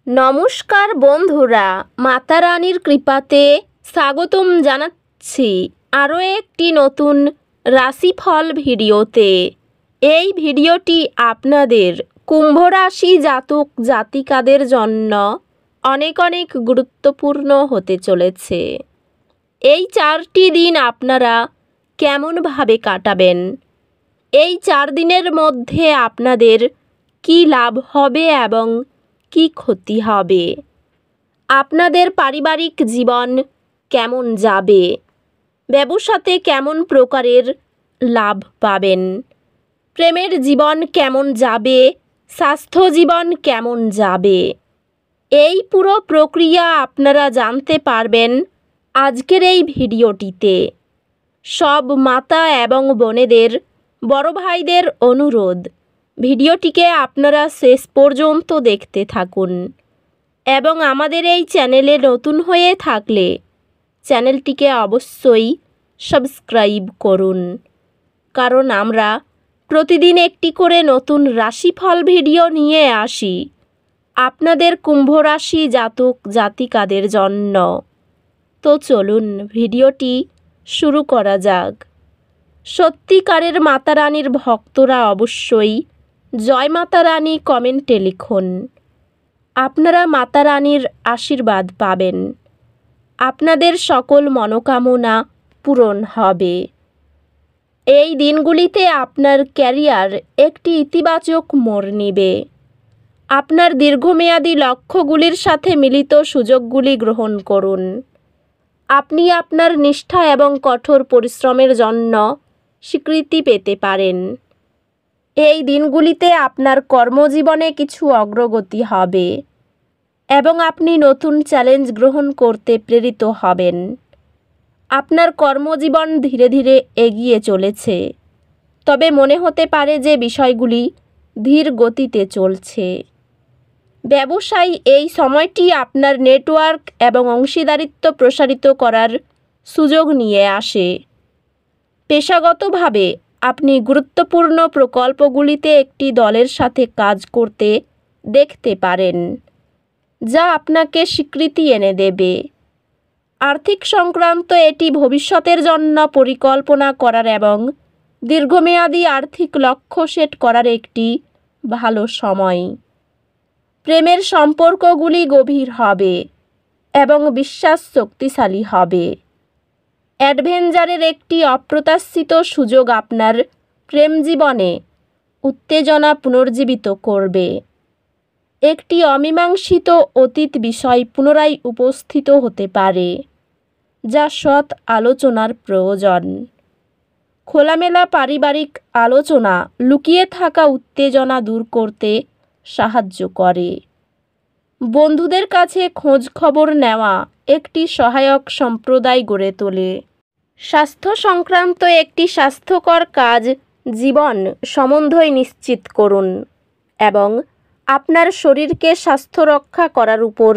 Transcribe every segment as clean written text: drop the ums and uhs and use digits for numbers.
নমস্কার বন্ধুরা, মাতা রানীর কৃপাতে স্বাগতম জানাচ্ছি আরও একটি নতুন রাশিফল ভিডিওতে। এই ভিডিওটি আপনাদের কুম্ভ রাশি জাতক জাতিকাদের জন্য অনেক অনেক গুরুত্বপূর্ণ হতে চলেছে। এই 4টি দিন আপনারা কেমনভাবে কাটাবেন, এই 4 দিনের মধ্যে আপনাদের কি লাভ হবে এবং কি ক্ষতি হবে, আপনাদের পারিবারিক জীবন কেমন যাবে, ব্যবসাতে কেমন প্রকারের লাভ পাবেন, প্রেমের জীবন কেমন যাবে, স্বাস্থ্য জীবন কেমন যাবে, এই পুরো প্রক্রিয়া আপনারা জানতে পারবেন আজকের এই ভিডিওটিতে। সব মাতা এবং বোনেদের, বড় ভাইদের অনুরোধ, ভিডিওটিকে আপনারা শেষ পর্যন্ত দেখতে থাকুন এবং আমাদের এই চ্যানেলে নতুন হয়ে থাকলে চ্যানেলটিকে অবশ্যই সাবস্ক্রাইব করুন, কারণ আমরা প্রতিদিন একটি করে নতুন রাশিফল ভিডিও নিয়ে আসি আপনাদের কুম্ভ রাশি জাতক জাতিকাদের জন্য। তো চলুন ভিডিওটি শুরু করা যাক। সত্যিকারের মাতা রানীর ভক্তরা অবশ্যই জয় মাতা রানী কমেন্টে লিখুন। আপনারা মাতা রানীর আশীর্বাদ পাবেন, আপনাদের সকল মনোকামনা পূরণ হবে। এই দিনগুলিতে আপনার ক্যারিয়ার একটি ইতিবাচক মোড় নেবে। আপনার দীর্ঘমেয়াদী লক্ষ্যগুলির সাথে মিলিত সুযোগগুলি গ্রহণ করুন। আপনি আপনার নিষ্ঠা এবং কঠোর পরিশ্রমের জন্য স্বীকৃতি পেতে পারেন। এই দিনগুলিতে আপনার কর্মজীবনে কিছু অগ্রগতি হবে এবং আপনি নতুন চ্যালেঞ্জ গ্রহণ করতে প্রেরিত হবেন। আপনার কর্মজীবন ধীরে ধীরে এগিয়ে চলেছে, তবে মনে হতে পারে যে বিষয়গুলি ধীর গতিতে চলছে। ব্যবসায়ী এই সময়টি আপনার নেটওয়ার্ক এবং অংশীদারিত্ব প্রসারিত করার সুযোগ নিয়ে আসে। পেশাগতভাবে আপনি গুরুত্বপূর্ণ প্রকল্পগুলিতে একটি দলের সাথে কাজ করতে দেখতে পারেন, যা আপনাকে স্বীকৃতি এনে দেবে। আর্থিক সংক্রান্ত এটি ভবিষ্যতের জন্য পরিকল্পনা করার এবং দীর্ঘমেয়াদী আর্থিক লক্ষ্য সেট করার একটি ভালো সময়। প্রেমের সম্পর্কগুলি গভীর হবে এবং বিশ্বাস শক্তিশালী হবে। অ্যাডভেঞ্চারের একটি অপ্রত্যাশিত সুযোগ আপনার প্রেম জীবনে উত্তেজনা পুনর্জীবিত করবে। একটি অমীমাংসিত অতীত বিষয় পুনরায় উপস্থিত হতে পারে, যা সৎ আলোচনার প্রয়োজন। খোলামেলা পারিবারিক আলোচনা লুকিয়ে থাকা উত্তেজনা দূর করতে সাহায্য করে। বন্ধুদের কাছে খোঁজ খবর নেওয়া একটি সহায়ক সম্প্রদায় গড়ে তোলে। স্বাস্থ্য সংক্রান্ত একটি স্বাস্থ্যকর কাজ জীবন সম্বন্ধই নিশ্চিত করুন এবং আপনার শরীরকে স্বাস্থ্য রক্ষা করার উপর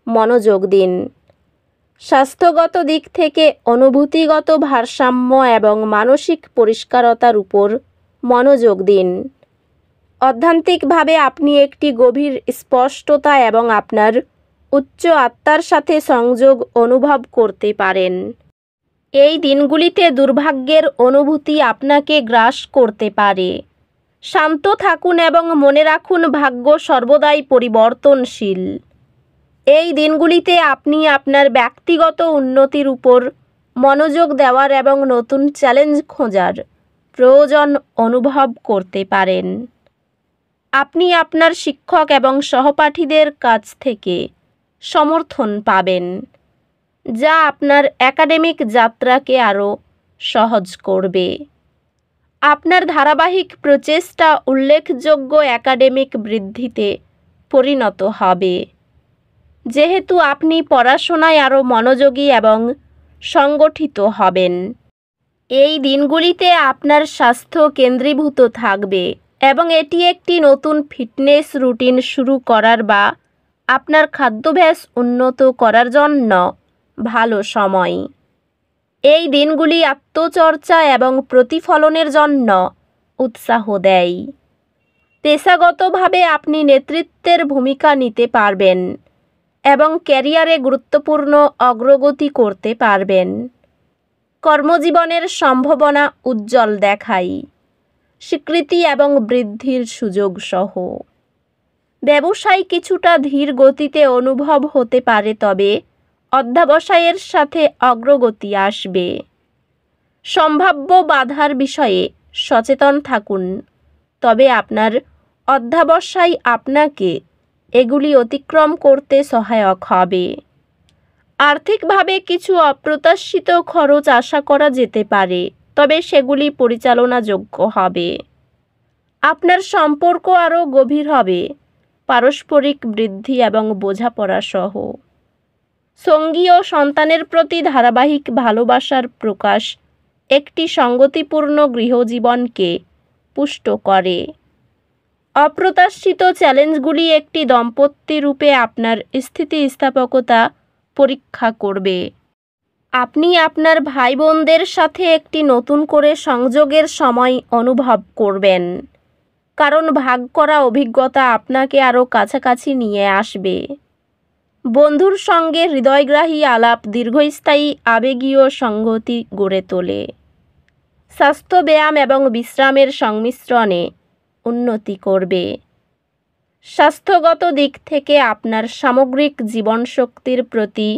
মনোযোগ দিন। স্বাস্থ্যগত দিক থেকে অনুভূতিগত ভারসাম্য এবং মানসিক পরিষ্কারতার উপর মনোযোগ দিন। অধ্যাত্মিকভাবে আপনি একটি গভীর স্পষ্টতা এবং আপনার উচ্চ আত্মার সাথে সংযোগ অনুভব করতে পারেন। এই দিনগুলিতে দুর্ভাগ্যের অনুভূতি আপনাকে গ্রাস করতে পারে। শান্ত থাকুন এবং মনে রাখুন, ভাগ্য সর্বদাই পরিবর্তনশীল। এই দিনগুলিতে আপনি আপনার ব্যক্তিগত উন্নতির উপর মনোযোগ দেওয়ার এবং নতুন চ্যালেঞ্জ খোঁজার প্রয়োজন অনুভব করতে পারেন। আপনি আপনার শিক্ষক এবং সহপাঠীদের কাছ থেকে সমর্থন পাবেন, যা আপনার একাডেমিক যাত্রাকে আরও সহজ করবে। আপনার ধারাবাহিক প্রচেষ্টা উল্লেখযোগ্য একাডেমিক বৃদ্ধিতে পরিণত হবে, যেহেতু আপনি পড়াশোনায় আরও মনোযোগী এবং সংগঠিত হবেন। এই দিনগুলিতে আপনার স্বাস্থ্য কেন্দ্রীভূত থাকবে এবং এটি একটি নতুন ফিটনেস রুটিন শুরু করার বা আপনার খাদ্যাভ্যাস উন্নত করার জন্য ভালো সময়। এই দিনগুলি আত্মচর্চা এবং প্রতিফলনের জন্য উৎসাহ দেয়। পেশাগতভাবে আপনি নেতৃত্বের ভূমিকা নিতে পারবেন এবং ক্যারিয়ারে গুরুত্বপূর্ণ অগ্রগতি করতে পারবেন। কর্মজীবনের সম্ভাবনা উজ্জ্বল দেখায়, স্বীকৃতি এবং বৃদ্ধির সুযোগ সহ। ব্যবসায় কিছুটা ধীর গতিতে অনুভব হতে পারে, তবে অধ্যবসায়ের সাথে অগ্রগতি আসবে। সম্ভাব্য বাধার বিষয়ে সচেতন থাকুন, তবে আপনার অধ্যবসায় আপনাকে এগুলি অতিক্রম করতে সহায়ক হবে। আর্থিকভাবে কিছু অপ্রত্যাশিত খরচ আশা করা যেতে পারে, তবে সেগুলি পরিচালনাযোগ্য হবে। আপনার সম্পর্ক আরও গভীর হবে, পারস্পরিক বৃদ্ধি এবং বোঝাপড়া সহ। সঙ্গী ও সন্তানের প্রতি ধারাবাহিক ভালোবাসার প্রকাশ একটি সঙ্গতিপূর্ণ গৃহজীবনকে পুষ্ট করে। অপ্রত্যাশিত চ্যালেঞ্জগুলি একটি দম্পতি রূপে আপনার স্থিতিস্থাপকতা পরীক্ষা করবে। আপনি আপনার ভাই বোনদের সাথে একটি নতুন করে সংযোগের সময় অনুভব করবেন, কারণ ভাগ করা অভিজ্ঞতা আপনাকে আরও কাছাকাছি নিয়ে আসবে। বন্ধুর সঙ্গে হৃদয়গ্রাহী আলাপ দীর্ঘস্থায়ী আবেগীয় সংগতি গড়ে তোলে। স্বাস্থ্য, ব্যায়াম এবং বিশ্রামের সংমিশ্রণে উন্নতি করবে। স্বাস্থ্যগত দিক থেকে আপনার সামগ্রিক জীবনশক্তির প্রতি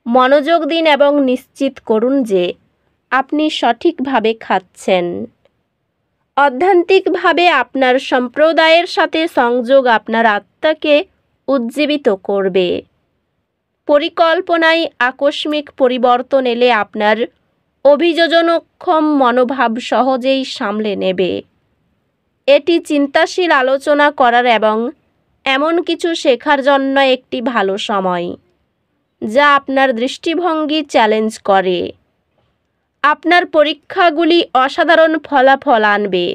মনোযোগ দিন এবং নিশ্চিত করুন যে আপনি সঠিকভাবে খাচ্ছেন। অধ্যাত্মিকভাবে আপনার সম্প্রদায়ের সাথে সংযোগ আপনার আত্মাকে উজ্জীবিত করবে। পরিকল্পনায় আকস্মিক পরিবর্তন এলে আপনার অভিযোজনক্ষম মনোভাব সহজেই সামলে নেবে। এটি চিন্তাশীল আলোচনা করার এবং এমন কিছু শেখার জন্য একটি ভালো সময়, যা আপনার দৃষ্টিভঙ্গি চ্যালেঞ্জ করে। আপনার পরীক্ষাগুলি অসাধারণ ফলাফল আনবে,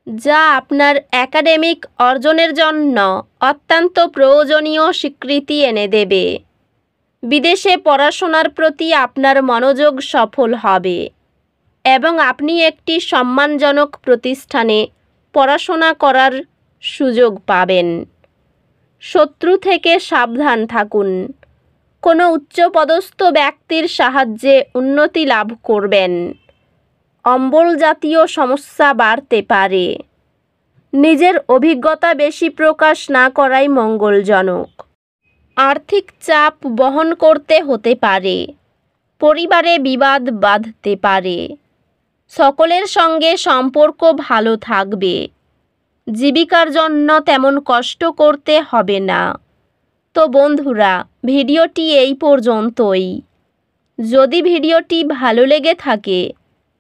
যা আপনার একাডেমিক অর্জনের জন্য অত্যন্ত প্রয়োজনীয় স্বীকৃতি এনে দেবে। বিদেশে পড়াশোনার প্রতি আপনার মনোযোগ সফল হবে এবং আপনি একটি সম্মানজনক প্রতিষ্ঠানে পড়াশোনা করার সুযোগ পাবেন। শত্রু থেকে সাবধান থাকুন। কোনো উচ্চপদস্থ ব্যক্তির সাহায্যে উন্নতি লাভ করবেন। অম্বল জাতীয় সমস্যা বাড়তে পারে। নিজের অভিজ্ঞতা বেশি প্রকাশ না করাই মঙ্গলজনক। আর্থিক চাপ বহন করতে হতে পারে। পরিবারে বিবাদ বাধতে পারে। সকলের সঙ্গে সম্পর্ক ভালো থাকবে। জীবিকার জন্য তেমন কষ্ট করতে হবে না। তো বন্ধুরা, ভিডিওটি এই পর্যন্তই। যদি ভিডিওটি ভালো লেগে থাকে,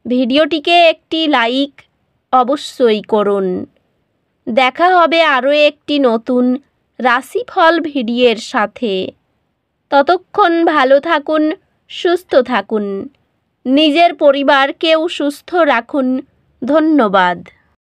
ভিডিওটিকে একটি লাইক অবশ্যই করুন। দেখা হবে আরও একটি নতুন রাশিফল ভিডিওর সাথে। ততক্ষণ ভালো থাকুন, সুস্থ থাকুন, নিজের পরিবারকেও সুস্থ রাখুন। ধন্যবাদ।